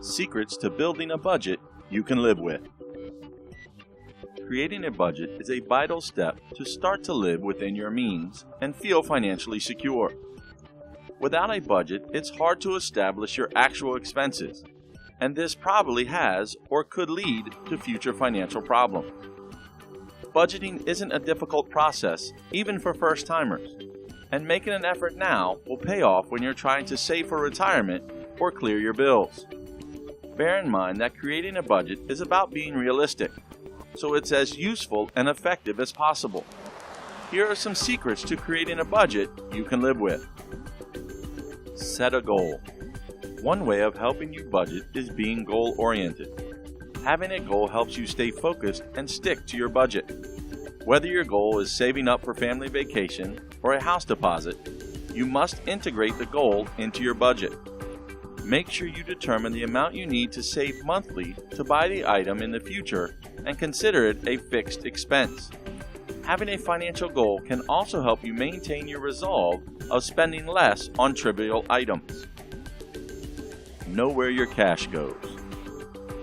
Secrets to building a budget you can live with. Creating a budget is a vital step to start to live within your means and feel financially secure. Without a budget, it's hard to establish your actual expenses, and this probably has or could lead to future financial problems. Budgeting isn't a difficult process, even for first-timers, and making an effort now will pay off when you're trying to save for retirement or clear your bills. Bear in mind that creating a budget is about being realistic, so it's as useful and effective as possible. Here are some secrets to creating a budget you can live with. Set a goal. One way of helping you budget is being goal-oriented. Having a goal helps you stay focused and stick to your budget. Whether your goal is saving up for family vacation or a house deposit, you must integrate the goal into your budget. Make sure you determine the amount you need to save monthly to buy the item in the future and consider it a fixed expense. Having a financial goal can also help you maintain your resolve of spending less on trivial items. Know where your cash goes.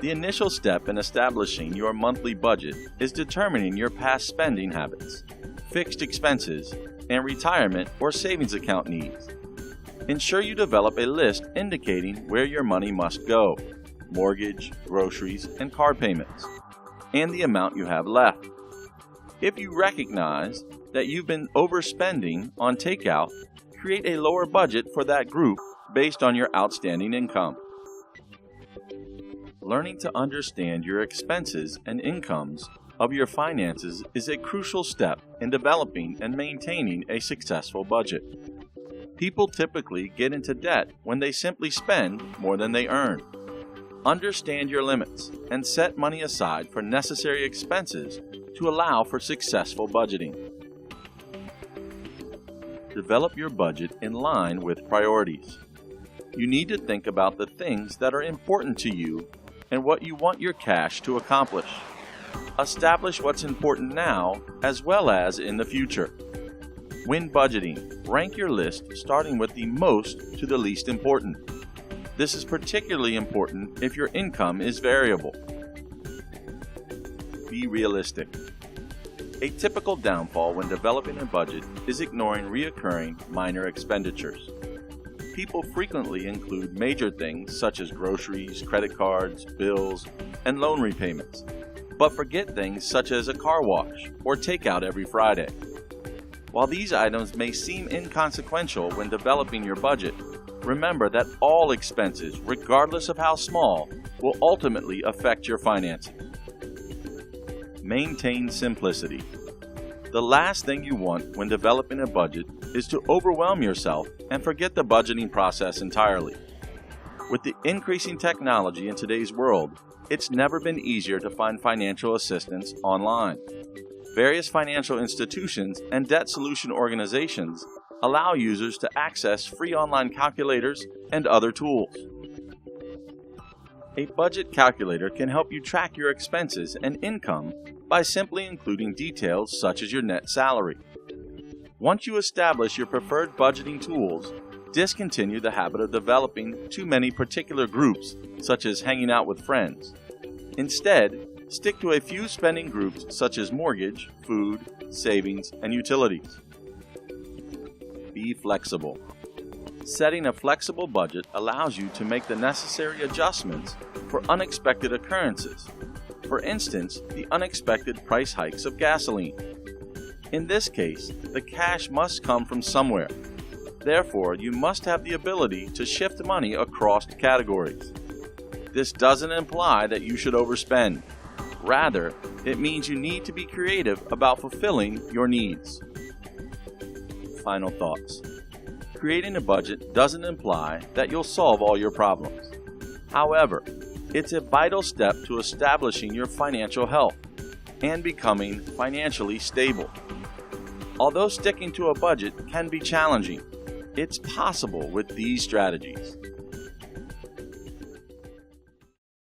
The initial step in establishing your monthly budget is determining your past spending habits, fixed expenses, and retirement or savings account needs. Ensure you develop a list indicating where your money must go, mortgage, groceries, and card payments, and the amount you have left. If you recognize that you've been overspending on takeout, create a lower budget for that group based on your outstanding income. Learning to understand your expenses and incomes of your finances is a crucial step in developing and maintaining a successful budget. People typically get into debt when they simply spend more than they earn. Understand your limits and set money aside for necessary expenses to allow for successful budgeting. Develop your budget in line with priorities. You need to think about the things that are important to you and what you want your cash to accomplish. Establish what's important now as well as in the future. When budgeting, rank your list starting with the most to the least important. This is particularly important if your income is variable. Be realistic. A typical downfall when developing a budget is ignoring recurring minor expenditures. People frequently include major things such as groceries, credit cards, bills, and loan repayments, but forget things such as a car wash or takeout every Friday. While these items may seem inconsequential when developing your budget, remember that all expenses, regardless of how small, will ultimately affect your finances. Maintain simplicity. The last thing you want when developing a budget is to overwhelm yourself and forget the budgeting process entirely. With the increasing technology in today's world, it's never been easier to find financial assistance online. Various financial institutions and debt solution organizations allow users to access free online calculators and other tools. A budget calculator can help you track your expenses and income by simply including details such as your net salary. Once you establish your preferred budgeting tools, discontinue the habit of developing too many particular groups, such as hanging out with friends. Instead, stick to a few spending groups such as mortgage, food, savings, and utilities. Be flexible. Setting a flexible budget allows you to make the necessary adjustments for unexpected occurrences. For instance, the unexpected price hikes of gasoline. In this case, the cash must come from somewhere. Therefore, you must have the ability to shift money across categories. This doesn't imply that you should overspend. Rather, it means you need to be creative about fulfilling your needs. Final thoughts. Creating a budget doesn't imply that you'll solve all your problems. However, it's a vital step to establishing your financial health and becoming financially stable. Although sticking to a budget can be challenging, it's possible with these strategies.